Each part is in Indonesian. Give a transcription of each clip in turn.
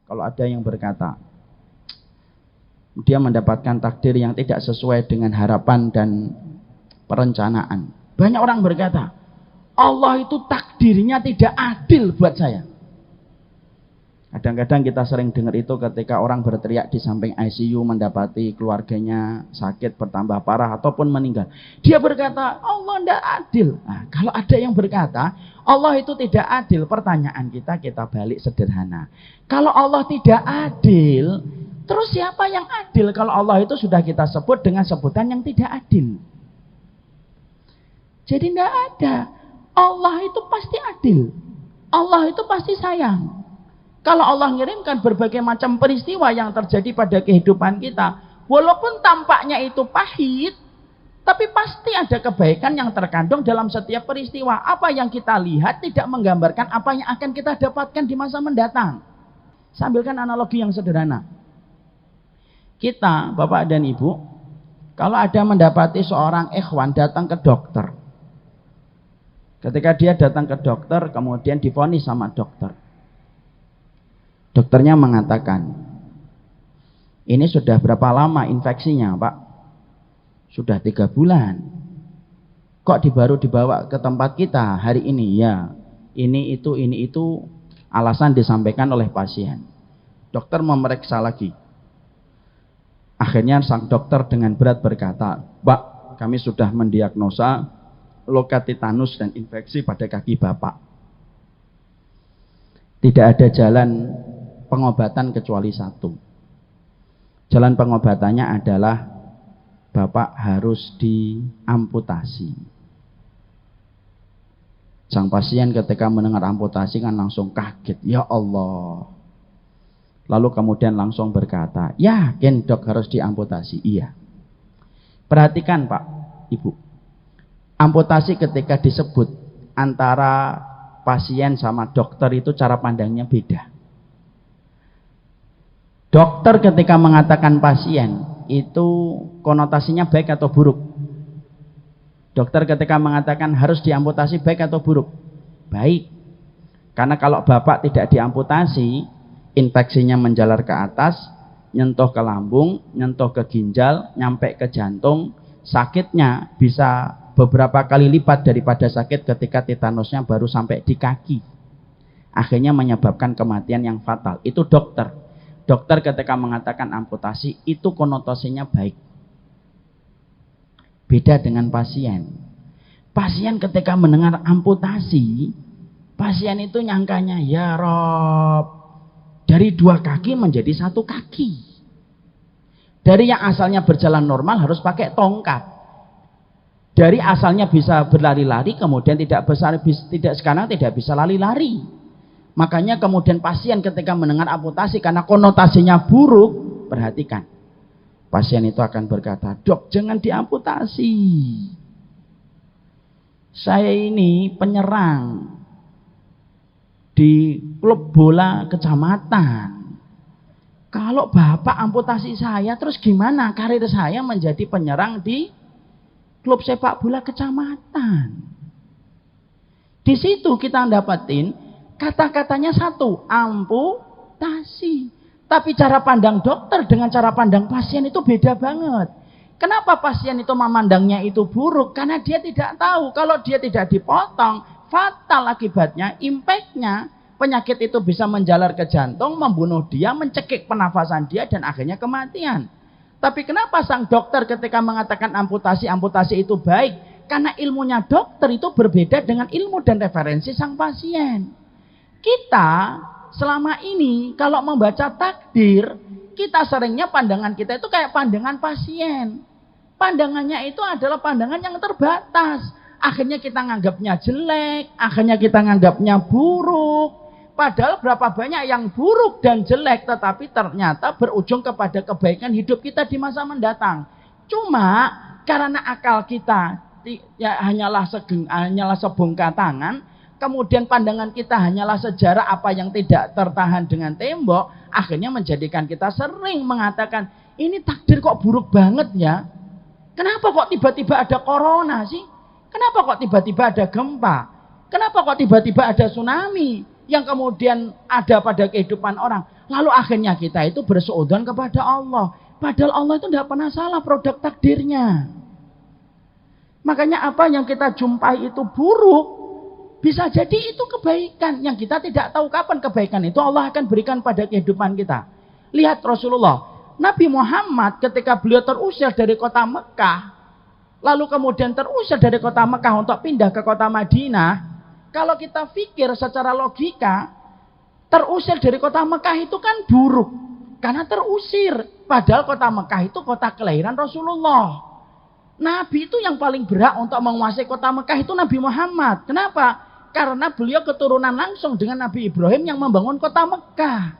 Kalau ada yang berkata dia mendapatkan takdir yang tidak sesuai dengan harapan dan perencanaan. Banyak orang berkata, Allah itu takdirnya tidak adil buat saya. Kadang-kadang kita sering dengar itu ketika orang berteriak di samping ICU mendapati keluarganya sakit bertambah parah ataupun meninggal. Dia berkata, Allah tidak adil. Nah, kalau ada yang berkata, Allah itu tidak adil, pertanyaan kita balik sederhana. Kalau Allah tidak adil, terus siapa yang adil kalau Allah itu sudah kita sebut dengan sebutan yang tidak adil? Jadi tidak ada. Allah itu pasti adil. Allah itu pasti sayang. Kalau Allah ngirimkan berbagai macam peristiwa yang terjadi pada kehidupan kita, walaupun tampaknya itu pahit, tapi pasti ada kebaikan yang terkandung dalam setiap peristiwa. Apa yang kita lihat tidak menggambarkan apa yang akan kita dapatkan di masa mendatang. Saya ambilkan analogi yang sederhana. Kita, Bapak dan Ibu, kalau ada mendapati seorang ikhwan datang ke dokter. Ketika dia datang ke dokter, kemudian divonis sama dokter. Dokternya mengatakan, ini sudah berapa lama infeksinya, Pak? Sudah 3 bulan. Kok baru dibawa ke tempat kita hari ini? Ya, ini itu alasan disampaikan oleh pasien. Dokter memeriksa lagi. Akhirnya sang dokter dengan berat berkata, Pak, kami sudah mendiagnosa luka tetanus dan infeksi pada kaki Bapak. Tidak ada jalan pengobatan kecuali satu. Jalan pengobatannya adalah Bapak harus diamputasi. Sang pasien ketika mendengar amputasi kan langsung kaget. Ya Allah. Lalu kemudian langsung berkata, yakin dok harus diamputasi? Iya. Perhatikan Pak, Ibu. Amputasi ketika disebut antara pasien sama dokter itu cara pandangnya beda. Dokter ketika mengatakan pasien itu konotasinya baik atau buruk? Dokter ketika mengatakan harus diamputasi baik atau buruk? Baik. Karena kalau Bapak tidak diamputasi, infeksinya menjalar ke atas, nyentuh ke lambung, nyentuh ke ginjal, nyampe ke jantung, sakitnya bisa beberapa kali lipat daripada sakit ketika tetanusnya baru sampai di kaki. Akhirnya menyebabkan kematian yang fatal. Itu dokter. Dokter ketika mengatakan amputasi itu konotasinya baik. Beda dengan pasien. Pasien ketika mendengar amputasi, pasien itu nyangkanya, ya Rob, dari 2 kaki menjadi 1 kaki. Dari yang asalnya berjalan normal harus pakai tongkat. Dari asalnya bisa berlari-lari, kemudian sekarang tidak bisa lari-lari. Makanya kemudian pasien ketika mendengar amputasi karena konotasinya buruk, perhatikan. Pasien itu akan berkata, dok jangan diamputasi. Saya ini penyerang di klub bola kecamatan. Kalau Bapak amputasi saya, terus gimana karir saya menjadi penyerang di klub sepak bola kecamatan? Di situ kita dapatin kata-katanya satu, amputasi. Tapi cara pandang dokter dengan cara pandang pasien itu beda banget. Kenapa pasien itu memandangnya itu buruk? Karena dia tidak tahu kalau dia tidak dipotong, fatal akibatnya, impactnya, penyakit itu bisa menjalar ke jantung, membunuh dia, mencekik pernafasan dia, dan akhirnya kematian. Tapi kenapa sang dokter ketika mengatakan amputasi itu baik? Karena ilmunya dokter itu berbeda dengan ilmu dan referensi sang pasien. Kita selama ini kalau membaca takdir, kita seringnya pandangan kita itu kayak pandangan pasien. Pandangannya itu adalah pandangan yang terbatas. Akhirnya kita nganggapnya jelek, akhirnya kita nganggapnya buruk. Padahal berapa banyak yang buruk dan jelek tetapi ternyata berujung kepada kebaikan hidup kita di masa mendatang. Cuma karena akal kita ya hanyalah sebongkah tangan, kemudian pandangan kita hanyalah sejarah apa yang tidak tertahan dengan tembok, akhirnya menjadikan kita sering mengatakan, ini takdir kok buruk banget ya. Kenapa kok tiba-tiba ada corona sih? Kenapa kok tiba-tiba ada gempa? Kenapa kok tiba-tiba ada tsunami yang kemudian ada pada kehidupan orang? Lalu akhirnya kita itu bersuudzon kepada Allah. Padahal Allah itu tidak pernah salah produk takdirnya. Makanya apa yang kita jumpai itu buruk, bisa jadi itu kebaikan. Yang kita tidak tahu kapan kebaikan itu Allah akan berikan pada kehidupan kita. Lihat Rasulullah, Nabi Muhammad ketika beliau terusir dari kota Mekah, lalu kemudian terusir dari kota Mekah untuk pindah ke kota Madinah. Kalau kita pikir secara logika, terusir dari kota Mekah itu kan buruk. Karena terusir. Padahal kota Mekah itu kota kelahiran Rasulullah. Nabi itu yang paling berhak untuk menguasai kota Mekah itu Nabi Muhammad. Kenapa? Karena beliau keturunan langsung dengan Nabi Ibrahim yang membangun kota Mekah.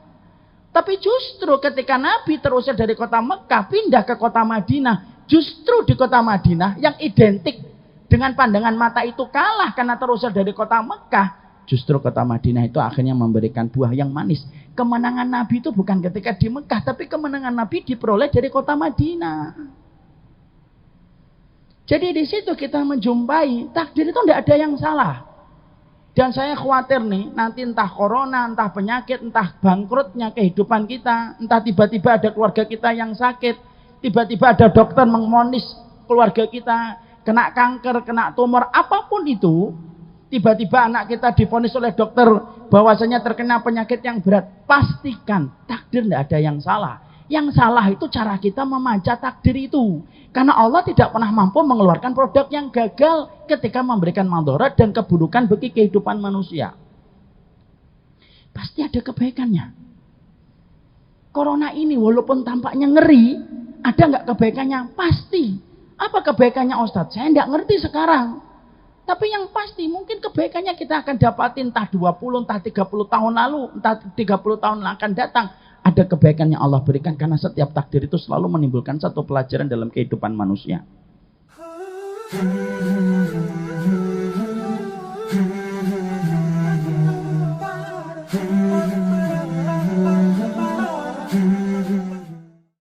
Tapi justru ketika Nabi terusir dari kota Mekah pindah ke kota Madinah, justru di kota Madinah yang identik dengan pandangan mata itu kalah karena terusir dari kota Mekah. Justru kota Madinah itu akhirnya memberikan buah yang manis. Kemenangan Nabi itu bukan ketika di Mekah, tapi kemenangan Nabi diperoleh dari kota Madinah. Jadi di situ kita menjumpai takdir itu tidak ada yang salah. Dan saya khawatir nih, nanti entah corona, entah penyakit, entah bangkrutnya kehidupan kita, entah tiba-tiba ada keluarga kita yang sakit, tiba-tiba ada dokter mengonis keluarga kita kena kanker, kena tumor, apapun itu, tiba-tiba anak kita divonis oleh dokter bahwasanya terkena penyakit yang berat, pastikan takdir tidak ada yang salah. Yang salah itu cara kita membaca takdir itu. Karena Allah tidak pernah mampu mengeluarkan produk yang gagal ketika memberikan mandorot dan keburukan bagi kehidupan manusia. Pasti ada kebaikannya. Corona ini walaupun tampaknya ngeri, ada nggak kebaikannya? Pasti. Apa kebaikannya Ustadz? Saya nggak ngerti sekarang. Tapi yang pasti mungkin kebaikannya kita akan dapatin entah 20, entah 30 tahun lalu, entah 30 tahun akan datang. Ada kebaikan yang Allah berikan karena setiap takdir itu selalu menimbulkan satu pelajaran dalam kehidupan manusia.